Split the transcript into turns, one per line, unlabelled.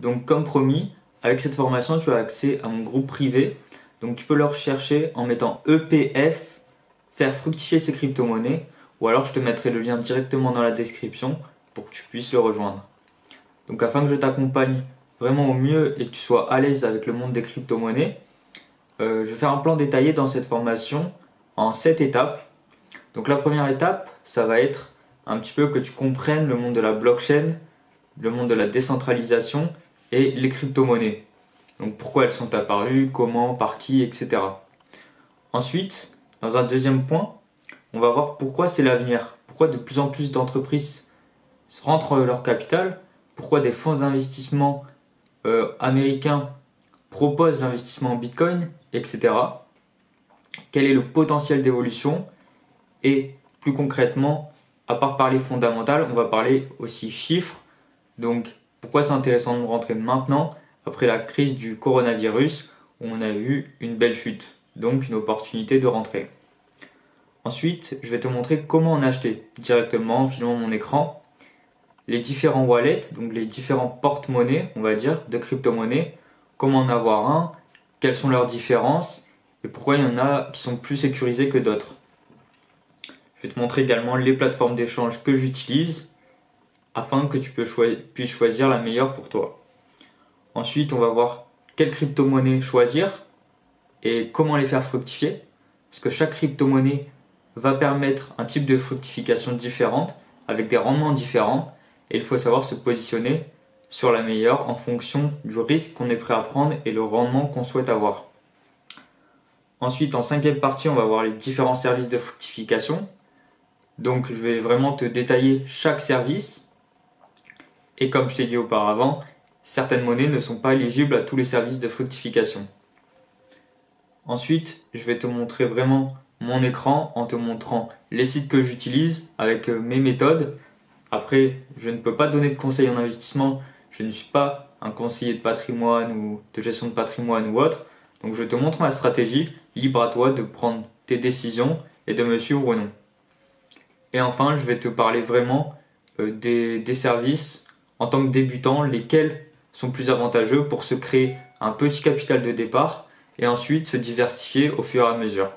Donc comme promis, avec cette formation, tu as accès à mon groupe privé. Donc tu peux le rechercher en mettant EPF, faire fructifier ces crypto-monnaies, ou alors je te mettrai le lien directement dans la description pour que tu puisses le rejoindre. Donc afin que je t'accompagne vraiment au mieux et que tu sois à l'aise avec le monde des crypto-monnaies, je vais faire un plan détaillé dans cette formation en 7 étapes. Donc la première étape, ça va être un petit peu que tu comprennes le monde de la blockchain, le monde de la décentralisation et les crypto-monnaies. Donc pourquoi elles sont apparues, comment, par qui, etc. Ensuite, dans un deuxième point, on va voir pourquoi c'est l'avenir, pourquoi de plus en plus d'entreprises rentrent leur capital, pourquoi des fonds d'investissement américains proposent l'investissement en Bitcoin, etc. Quel est le potentiel d'évolution et plus concrètement, à part parler fondamental, on va parler aussi chiffres. Donc pourquoi c'est intéressant de rentrer maintenant après la crise du coronavirus où on a eu une belle chute, donc une opportunité de rentrer. Ensuite, je vais te montrer comment en acheter directement en filmant mon écran, les différents wallets, donc les différents porte-monnaies, on va dire, de crypto-monnaies, comment en avoir un, quelles sont leurs différences et pourquoi il y en a qui sont plus sécurisés que d'autres. Je vais te montrer également les plateformes d'échange que j'utilise afin que tu puisses choisir la meilleure pour toi. Ensuite, on va voir quelle crypto-monnaie choisir et comment les faire fructifier, parce que chaque crypto-monnaie va permettre un type de fructification différente avec des rendements différents et il faut savoir se positionner sur la meilleure en fonction du risque qu'on est prêt à prendre et le rendement qu'on souhaite avoir. Ensuite, en cinquième partie, on va voir les différents services de fructification. Donc, je vais vraiment te détailler chaque service. Et comme je t'ai dit auparavant, certaines monnaies ne sont pas éligibles à tous les services de fructification. Ensuite, je vais te montrer vraiment mon écran en te montrant les sites que j'utilise avec mes méthodes. Après, je ne peux pas donner de conseils en investissement. Je ne suis pas un conseiller de patrimoine ou de gestion de patrimoine ou autre. Donc, je te montre ma stratégie. Libre à toi de prendre tes décisions et de me suivre ou non. Et enfin, je vais te parler vraiment des services en tant que débutant, lesquels sont plus avantageux pour se créer un petit capital de départ et ensuite se diversifier au fur et à mesure.